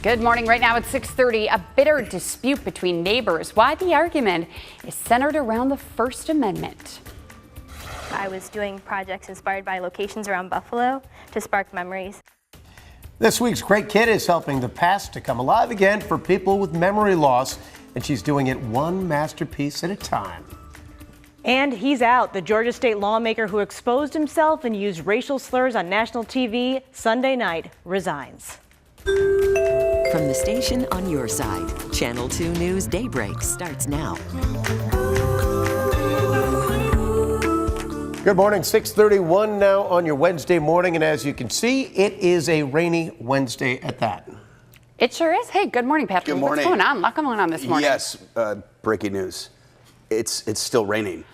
Good morning. Right now at 6:30, a bitter dispute between neighbors. Why the argument is centered around the First Amendment. I was doing projects inspired by locations around Buffalo to spark memories. This week's Great Kid is helping the past to come alive again for people with memory loss, and she's doing it one masterpiece at a time. And he's out. The Georgia state lawmaker who exposed himself and used racial slurs on national TV Sunday night resigns. From the station on your side, Channel 2 News Daybreak starts now. Good morning, 6:31 now on your Wednesday morning, and as you can see, it is a rainy Wednesday at that. It sure is. Hey, good morning, Patrick. Good morning. What's going on? A lot going on this morning. Yes, breaking news. It's still raining.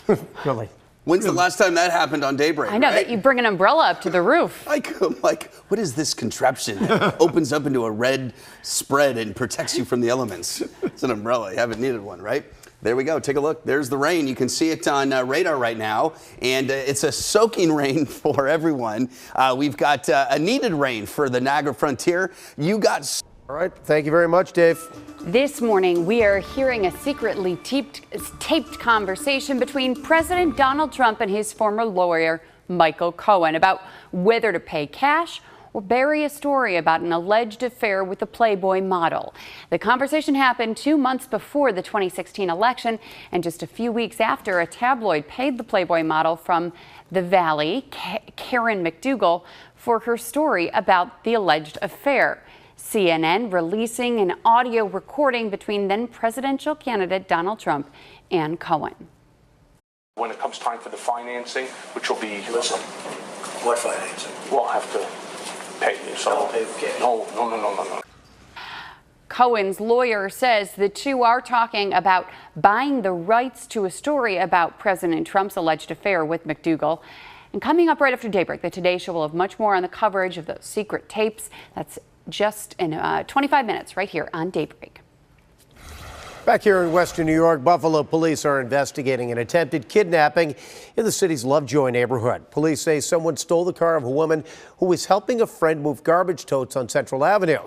Really? When's the last time that happened on Daybreak? I know, right? that you bring an umbrella up to the roof. I'm like, what is this contraption that opens up into a red spread and protects you from the elements? It's an umbrella. You haven't needed one, right? There we go. Take a look. There's the rain. You can see it on radar right now, and it's a soaking rain for everyone. We've got a needed rain for the Niagara Frontier. You got... All right. Thank you very much, Dave. This morning, we are hearing a secretly taped conversation between President Donald Trump and his former lawyer, Michael Cohen, about whether to pay cash or bury a story about an alleged affair with the Playboy model. The conversation happened 2 months before the 2016 election and just a few weeks after a tabloid paid the Playboy model from the Valley, Karen McDougal, for her story about the alleged affair. CNN releasing an audio recording between then presidential candidate Donald Trump and Cohen. When it comes time for the financing, which will be... Listen, what financing? We'll have to pay you. So Don't pay with cash. No. Cohen's lawyer says the two are talking about buying the rights to a story about President Trump's alleged affair with McDougal. And coming up right after Daybreak, the Today Show will have much more on the coverage of those secret tapes. That's just in 25 minutes right here on Daybreak. Back here in Western New York, Buffalo police are investigating an attempted kidnapping in the city's Lovejoy neighborhood. Police say someone stole the car of a woman who was helping a friend move garbage totes on Central Avenue.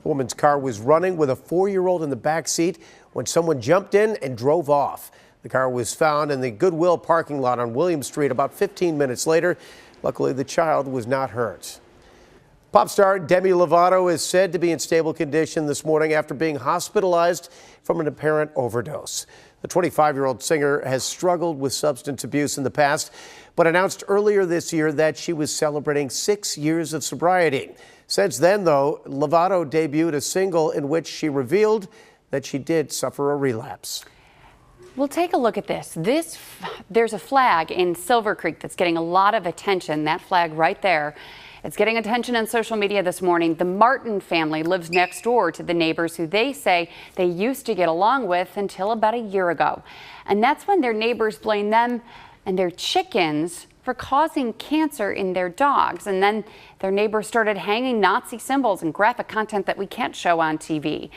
The woman's car was running with a 4-year-old in the back seat when someone jumped in and drove off. The car was found in the Goodwill parking lot on William Street about 15 minutes later. Luckily, the child was not hurt. Pop star Demi Lovato is said to be in stable condition this morning after being hospitalized from an apparent overdose. The 25-year-old singer has struggled with substance abuse in the past, but announced earlier this year that she was celebrating 6 years of sobriety. Since then, though, Lovato debuted a single in which she revealed that she did suffer a relapse. We'll take a look at this. There's a flag in Silver Creek that's getting a lot of attention. That flag right there. It's getting attention on social media this morning. The Martin family lives next door to the neighbors who they say they used to get along with until about a year ago. And that's when their neighbors blame them and their chickens for causing cancer in their dogs. And then their neighbors started hanging Nazi symbols and graphic content that we can't show on TV.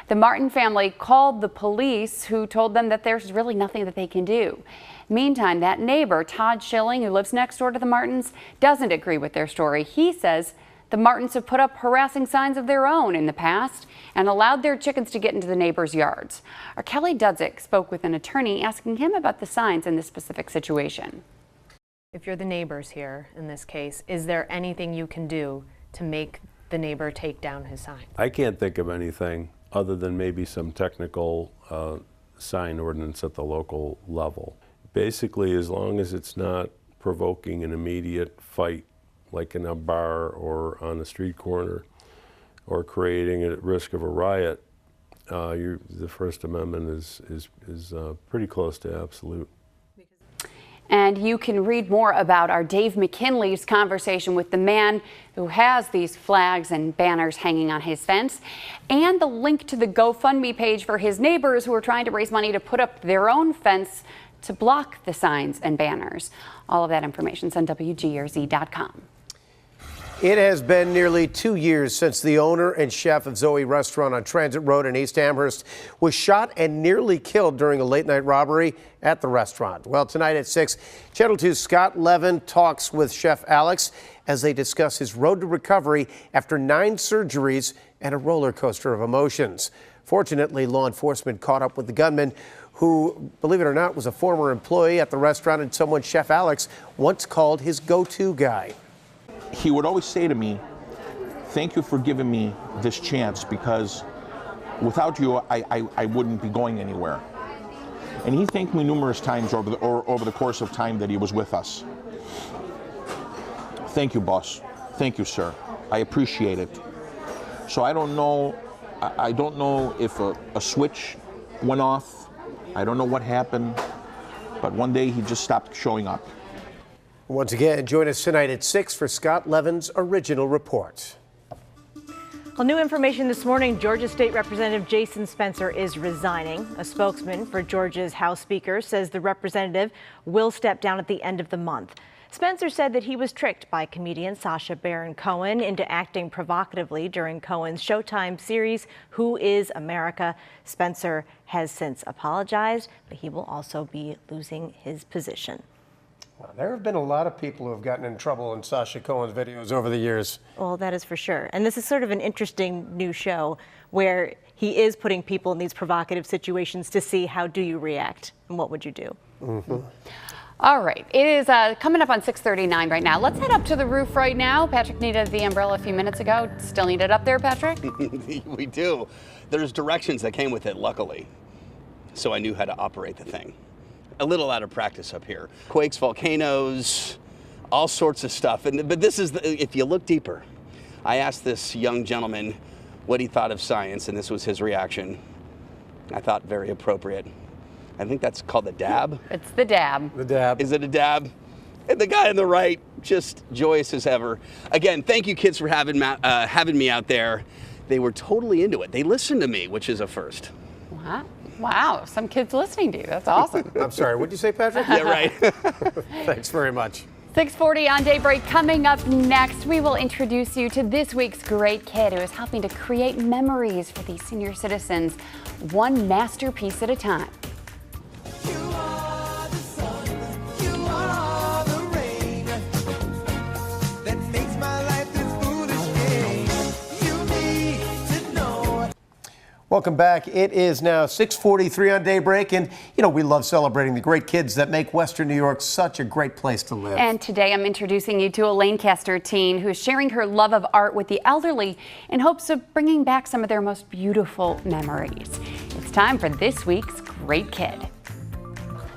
The Martin family called the police, who told them that there's really nothing that they can do. Meantime, that neighbor, Todd Schilling, who lives next door to the Martins, doesn't agree with their story. He says the Martins have put up harassing signs of their own in the past and allowed their chickens to get into the neighbors' yards. Our Kelly Dudzik spoke with an attorney asking him about the signs in this specific situation. If you're the neighbors here, in this case, is there anything you can do to make the neighbor take down his signs? I can't think of anything other than maybe some technical sign ordinance at the local level. Basically, as long as it's not provoking an immediate fight, like in a bar or on a street corner, or creating a risk of a riot, the First Amendment is pretty close to absolute. And you can read more about our Dave McKinley's conversation with the man who has these flags and banners hanging on his fence, and the link to the GoFundMe page for his neighbors who are trying to raise money to put up their own fence to block the signs and banners. All of that information is on WGRZ.com. It has been nearly 2 years since the owner and chef of Zoe Restaurant on Transit Road in East Amherst was shot and nearly killed during a late-night robbery at the restaurant. Well, tonight at 6, Channel 2's Scott Levin talks with Chef Alex as they discuss his road to recovery after 9 surgeries and a roller coaster of emotions. Fortunately, law enforcement caught up with the gunman, who, believe it or not, was a former employee at the restaurant and someone Chef Alex once called his go-to guy. He would always say to me, "Thank you for giving me this chance, because without you, I wouldn't be going anywhere." And he thanked me numerous times over the course of time that he was with us. Thank you, boss. Thank you, sir. I appreciate it. So I don't know if a switch went off. I don't know what happened, but one day he just stopped showing up. Once again, join us tonight at 6 for Scott Levin's original report. Well, new information this morning, Georgia State Representative Jason Spencer is resigning. A spokesman for Georgia's House Speaker says the representative will step down at the end of the month. Spencer said that he was tricked by comedian Sacha Baron Cohen into acting provocatively during Cohen's Showtime series, Who is America? Spencer has since apologized, but he will also be losing his position. Well, there have been a lot of people who have gotten in trouble in Sacha Cohen's videos over the years. Well, that is for sure. And this is sort of an interesting new show where he is putting people in these provocative situations to see how do you react and what would you do. Mm-hmm. All right, it is coming up on 6:39 right now. Let's head up to the roof right now. Patrick needed the umbrella a few minutes ago. Still need it up there, Patrick? We do. There's directions that came with it, luckily. So I knew how to operate the thing. A little out of practice up here. Quakes, volcanoes, all sorts of stuff. But this is, if you look deeper, I asked this young gentleman what he thought of science, and this was his reaction. I thought very appropriate. I think that's called the dab. It's the dab. The dab. Is it a dab? And the guy on the right, just joyous as ever. Again, thank you kids for having me out there. They were totally into it. They listened to me, which is a first. Wow. Wow, some kids listening to you. That's awesome. I'm sorry, what'd you say, Patrick? Yeah, right. Thanks very much. 6:40 on Daybreak. Coming up next, we will introduce you to this week's great kid who is helping to create memories for these senior citizens, one masterpiece at a time. Welcome back. It is now 6:43 on Daybreak, and you know we love celebrating the great kids that make Western New York such a great place to live. And today I'm introducing you to a Lancaster teen who is sharing her love of art with the elderly in hopes of bringing back some of their most beautiful memories. It's time for this week's Great Kid.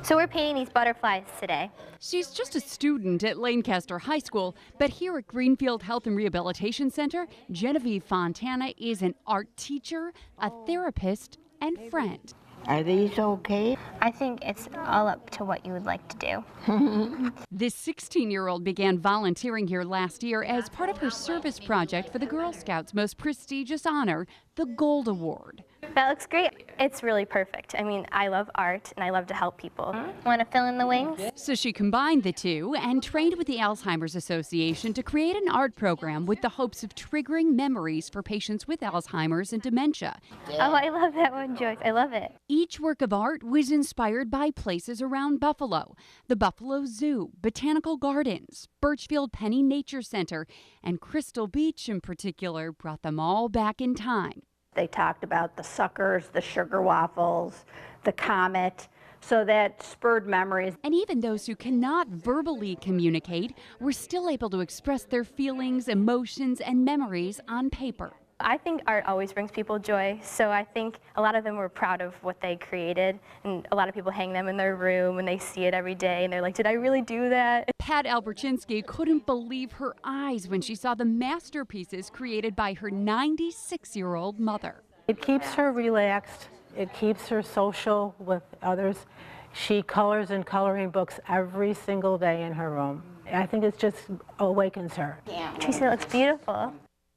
So we're painting these butterflies today. She's just a student at Lancaster High School, but here at Greenfield Health and Rehabilitation Center, Genevieve Fontana is an art teacher, a therapist, and friend. Are these okay? I think it's all up to what you would like to do. This 16-year-old began volunteering here last year as part of her service project for the Girl Scouts' most prestigious honor, the Gold Award. That looks great. It's really perfect. I mean, I love art and I love to help people. Want to fill in the wings? So she combined the two and trained with the Alzheimer's Association to create an art program with the hopes of triggering memories for patients with Alzheimer's and dementia. Oh, I love that one, Joyce. I love it. Each work of art was inspired by places around Buffalo: the Buffalo Zoo, Botanical Gardens, Birchfield Penny Nature Center, and Crystal Beach in particular brought them all back in time. They talked about the suckers, the sugar waffles, the comet, so that spurred memories. And even those who cannot verbally communicate were still able to express their feelings, emotions, and memories on paper. I think art always brings people joy, so I think a lot of them were proud of what they created, and a lot of people hang them in their room and they see it every day and they're like, did I really do that? Pat Alberchinsky couldn't believe her eyes when she saw the masterpieces created by her 96-year-old mother. It keeps her relaxed, it keeps her social with others. She colors in coloring books every single day in her room. I think it just awakens her. Yeah. Tracy, it looks beautiful.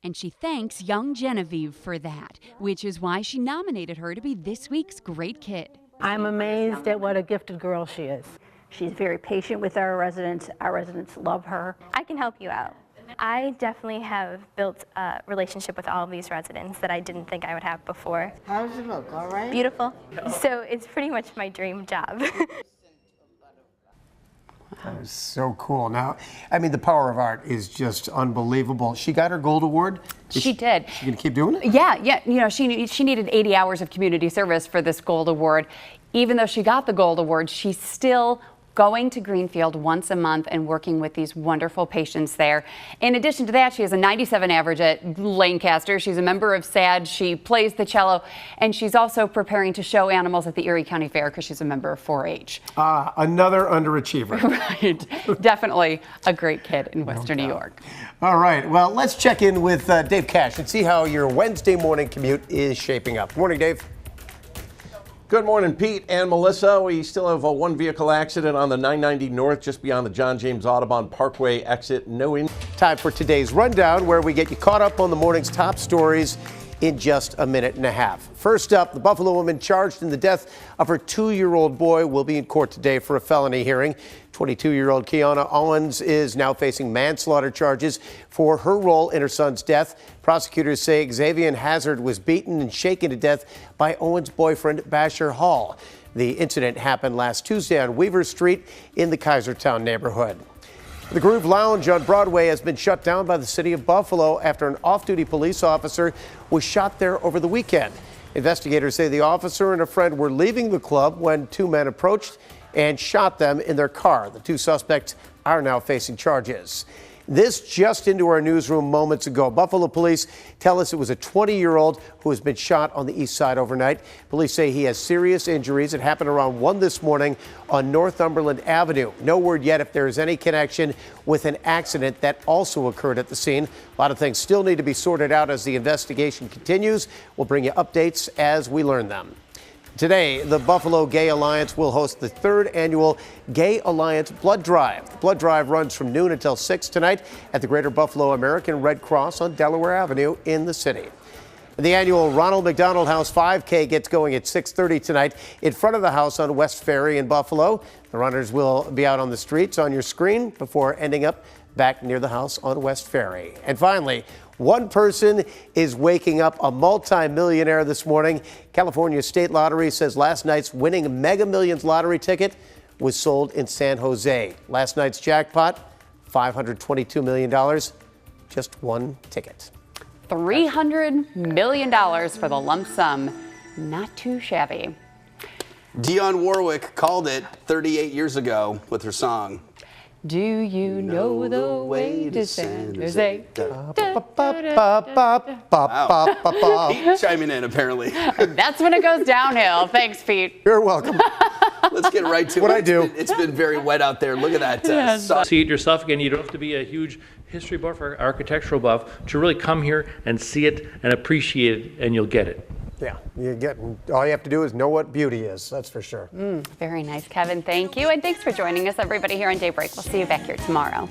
And she thanks young Genevieve for that, which is why she nominated her to be this week's Great Kid. I'm amazed at what a gifted girl she is. She's very patient with our residents. Our residents love her. I can help you out. I definitely have built a relationship with all of these residents that I didn't think I would have before. How does it look, all right? Beautiful. So it's pretty much my dream job. That was so cool. Now, I mean, the power of art is just unbelievable. She got her gold award. She did. She gonna keep doing it? Yeah. You know, she needed 80 hours of community service for this gold award. Even though she got the gold award, she's still going to Greenfield once a month and working with these wonderful patients there. In addition to that, she has a 97 average at Lancaster. She's a member of SAD. She plays the cello, and she's also preparing to show animals at the Erie County Fair because she's a member of 4-H. Another underachiever. Right. Definitely a great kid in Western New York. All right. Well, let's check in with Dave Cash and see how your Wednesday morning commute is shaping up. Morning, Dave. Good morning, Pete and Melissa. We still have a one vehicle accident on the 990 North just beyond the John James Audubon Parkway exit. Time for today's rundown, where we get you caught up on the morning's top stories in just a minute and a half. First up, the Buffalo woman charged in the death of her 2-year-old boy will be in court today for a felony hearing. 22-year-old Kiana Owens is now facing manslaughter charges for her role in her son's death. Prosecutors say Xavier Hazard was beaten and shaken to death by Owens' boyfriend, Basher Hall. The incident happened last Tuesday on Weaver Street in the Kaisertown neighborhood. The Groove Lounge on Broadway has been shut down by the city of Buffalo after an off-duty police officer was shot there over the weekend. Investigators say the officer and a friend were leaving the club when two men approached and shot them in their car. The two suspects are now facing charges. This just into our newsroom moments ago. Buffalo police tell us it was a 20-year-old who has been shot on the east side overnight. Police say he has serious injuries. It happened around 1 this morning on Northumberland Avenue. No word yet if there is any connection with an accident that also occurred at the scene. A lot of things still need to be sorted out as the investigation continues. We'll bring you updates as we learn them. Today, the Buffalo Gay Alliance will host the 3rd annual Gay Alliance Blood Drive. The blood drive runs from noon until 6 tonight at the Greater Buffalo American Red Cross on Delaware Avenue in the city. The annual Ronald McDonald House 5K gets going at 6:30 tonight in front of the house on West Ferry in Buffalo. The runners will be out on the streets on your screen before ending up back near the house on West Ferry. And finally, one person is waking up a multi-millionaire this morning. California State Lottery says last night's winning Mega Millions lottery ticket was sold in San Jose. Last night's jackpot, $522 million, just one ticket. $300 million for the lump sum. Not too shabby. Dionne Warwick called it 38 years ago with her song. Do you know the way to San Jose? Wow. Pete chiming in, apparently. That's when it goes downhill. Thanks, Pete. You're welcome. Let's get right to what it. I do. It's been very wet out there. Look at that. See it yourself again. You don't have to be a huge history buff or architectural buff to really come here and see it and appreciate it, and you'll get it. Yeah, all you have to do is know what beauty is, that's for sure. Very nice, Kevin. Thank you. And thanks for joining us, everybody, here on Daybreak. We'll see you back here tomorrow.